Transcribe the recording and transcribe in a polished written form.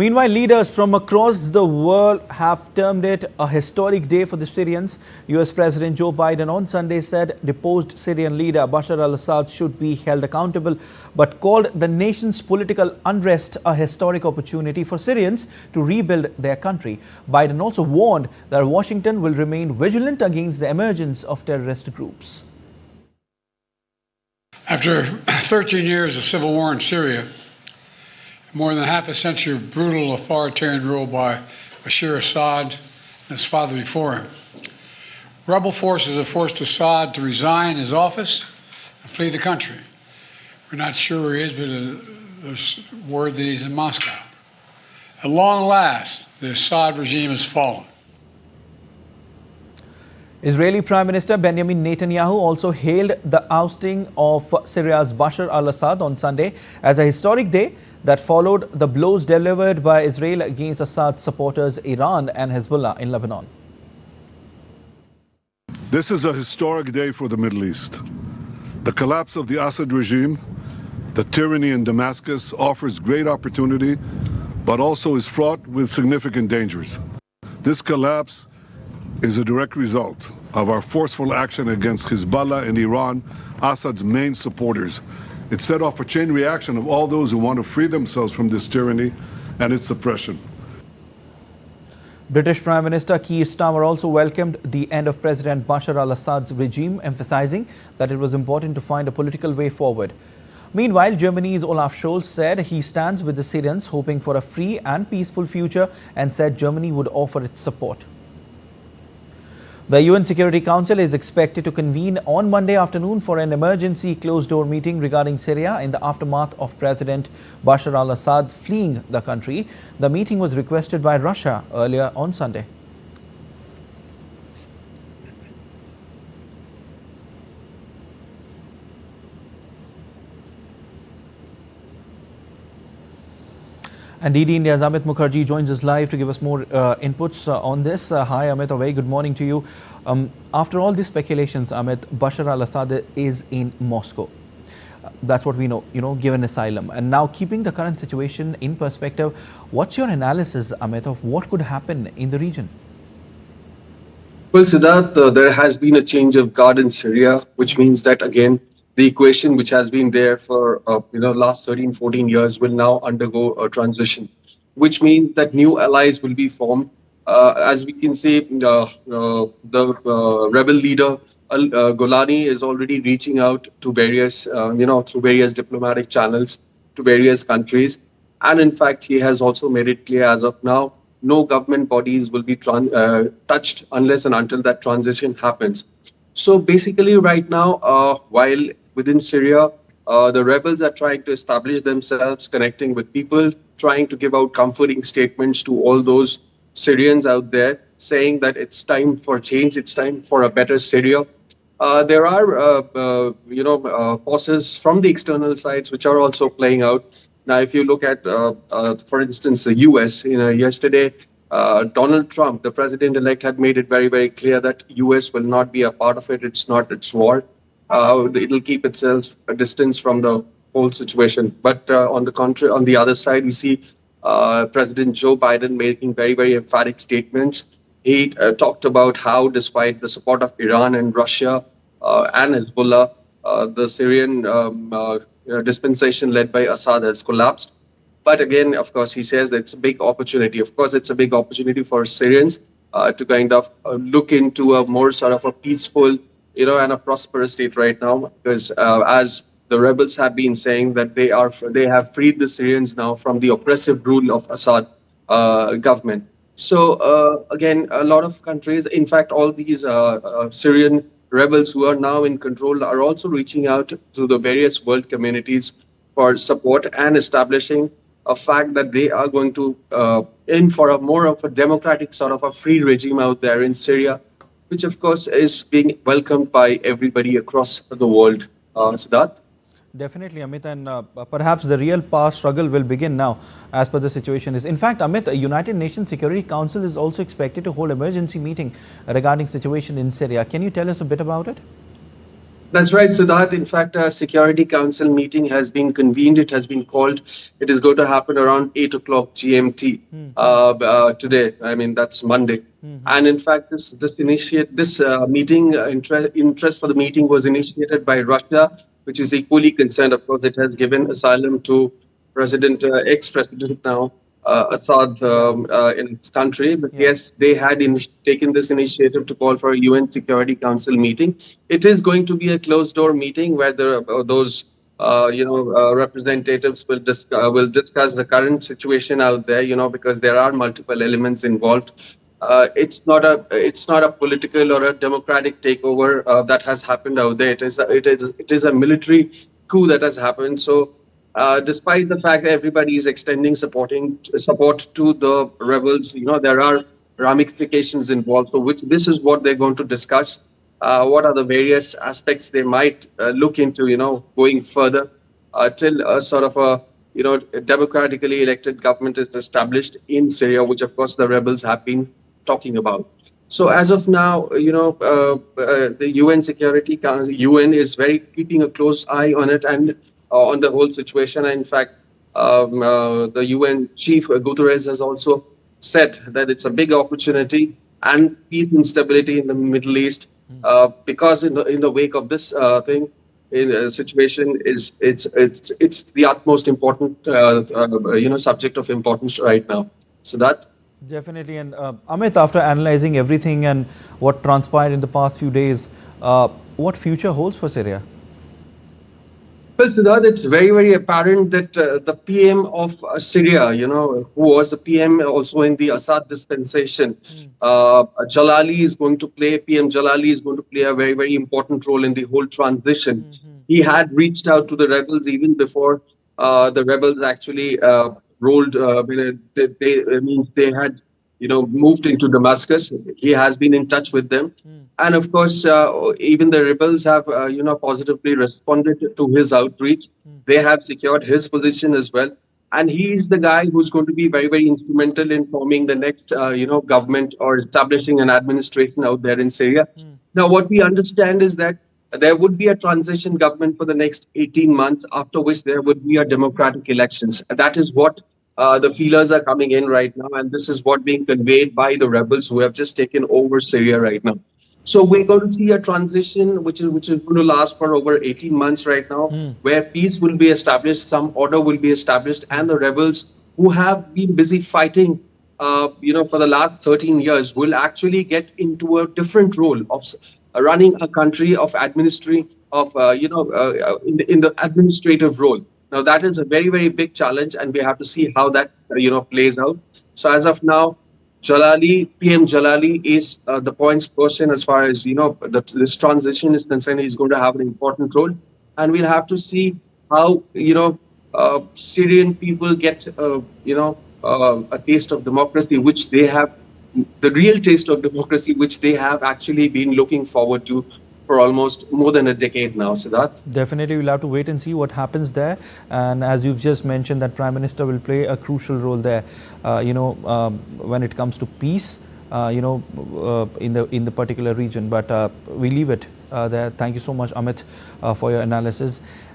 Meanwhile, leaders from across the world have termed it a historic day for the Syrians. US President Joe Biden on Sunday said deposed Syrian leader Bashar al-Assad should be held accountable, but called the nation's political unrest a historic opportunity for Syrians to rebuild their country. Biden also warned that Washington will remain vigilant against the emergence of terrorist groups. After 13 years of civil war in Syria, more than half a century of brutal authoritarian rule by Bashar Assad and his father before him, rebel forces have forced Assad to resign his office and flee the country. We're not sure where he is, but there's word that he's in Moscow. At long last, the Assad regime has fallen. Israeli Prime Minister Benjamin Netanyahu also hailed the ousting of Syria's Bashar al-Assad on Sunday as a historic day that followed the blows delivered by Israel against Assad's supporters Iran and Hezbollah in Lebanon. This is a historic day for the Middle East. The collapse of the Assad regime, the tyranny in Damascus, offers great opportunity, but also is fraught with significant dangers. This collapse is a direct result of our forceful action against Hezbollah and Iran, Assad's main supporters. It set off a chain reaction of all those who want to free themselves from this tyranny and its oppression. British Prime Minister Keir Starmer also welcomed the end of President Bashar al-Assad's regime, emphasizing that it was important to find a political way forward. Meanwhile, Germany's Olaf Scholz said he stands with the Syrians, hoping for a free and peaceful future, and said Germany would offer its support. The UN Security Council is expected to convene on Monday afternoon for an emergency closed-door meeting regarding Syria in the aftermath of President Bashar al-Assad fleeing the country. The meeting was requested by Russia earlier on Sunday. And DD India's Amit Mukherjee joins us live to give us more inputs on this. Hi Amit, a very good morning to you. After all these speculations, Amit, Bashar al-Assad is in Moscow. That's what we know, given asylum. And now, keeping the current situation in perspective, what's your analysis, Amit, of what could happen in the region? Well, Siddharth, there has been a change of guard in Syria, which means that, again, the equation which has been there for last 13, 14 years will now undergo a transition, which means that new allies will be formed. As we can see, the rebel leader Golani is already reaching out to various, through various diplomatic channels to various countries. And in fact, he has also made it clear as of now, no government bodies will be touched unless and until that transition happens. So basically right now, while within Syria, the rebels are trying to establish themselves, connecting with people, trying to give out comforting statements to all those Syrians out there, saying that it's time for change, it's time for a better Syria. There are, forces from the external sides which are also playing out. Now, if you look at, for instance, the US, yesterday, Donald Trump, the president-elect, had made it very, very clear that US will not be a part of it. It's not its war. It'll keep itself a distance from the whole situation. But on the contrary, on the other side, we see President Joe Biden making very, very emphatic statements. He talked about how, despite the support of Iran and Russia and Hezbollah, the Syrian dispensation led by Assad has collapsed. But again, of course, he says that it's a big opportunity. Of course, it's a big opportunity for Syrians to kind of look into a more sort of a peaceful, and a prosperous state right now, because as the rebels have been saying that they have freed the Syrians now from the oppressive rule of Assad government. So again, a lot of countries, in fact, all these Syrian rebels who are now in control are also reaching out to the various world communities for support and establishing a fact that they are going to aim for a more of a democratic sort of a free regime out there in Syria, which of course is being welcomed by everybody across the world. Siddharth? Definitely, Amit, and perhaps the real power struggle will begin now, as per the situation is. In fact, Amit, the United Nations Security Council is also expected to hold emergency meeting regarding situation in Syria. Can you tell us a bit about it? That's right, Siddharth. In fact, a Security Council meeting has been convened. It has been called. It is going to happen around 8 o'clock GMT today. I mean, that's Monday. And in fact, this meeting interest for the meeting was initiated by Russia, which is equally concerned. Of course, it has given asylum to ex-president now Assad in its country. But yes, they had taken this initiative to call for a UN Security Council meeting. It is going to be a closed-door meeting where those representatives will discuss the current situation out there. Because there are multiple elements involved. It's not a political or a democratic takeover that has happened out there. It is a military coup that has happened. So, despite the fact that everybody is extending support to the rebels, there are ramifications involved. So, which this is what they're going to discuss. What are the various aspects they might look into, going further till a sort of a democratically elected government is established in Syria, which of course the rebels have been talking about. So as of now, the UN UN is very keeping a close eye on it and on the whole situation. And in fact, the UN chief Guterres has also said that it's a big opportunity and peace and stability in the Middle East because in the wake of this situation it's the utmost important subject of importance right now. So that. Definitely. And Amit, after analyzing everything and what transpired in the past few days, what future holds for Syria? Well, Siddharth, it's very, very apparent that the PM of Syria, who was the PM also in the Assad dispensation, PM Jalali is going to play a very, very important role in the whole transition. He had reached out to the rebels even before the rebels actually rolled. They had, moved into Damascus. He has been in touch with them. And of course, even the rebels have, positively responded to his outreach. They have secured his position as well. And he is the guy who's going to be very, very instrumental in forming the next, government or establishing an administration out there in Syria. Now, what we understand is that there would be a transition government for the next 18 months, after which there would be a democratic elections. That is what the feelers are coming in right now. And this is what being conveyed by the rebels who have just taken over Syria right now. So we're going to see a transition which is going to last for over 18 months right now, where peace will be established, some order will be established, and the rebels who have been busy fighting, for the last 13 years will actually get into a different role of running a country of in the administrative role. Now that is a very, very big challenge, and we have to see how that plays out. So as of now, PM Jalali is the points person as far as this transition is concerned. He's going to have an important role, and we'll have to see how Syrian people get a taste of democracy, which they have, the real taste of democracy, which they have actually been looking forward to for almost more than a decade now, Siddharth. Definitely, we'll have to wait and see what happens there. And as you've just mentioned, that Prime Minister will play a crucial role there, when it comes to peace, in the particular region. But we leave it there. Thank you so much, Amit, for your analysis.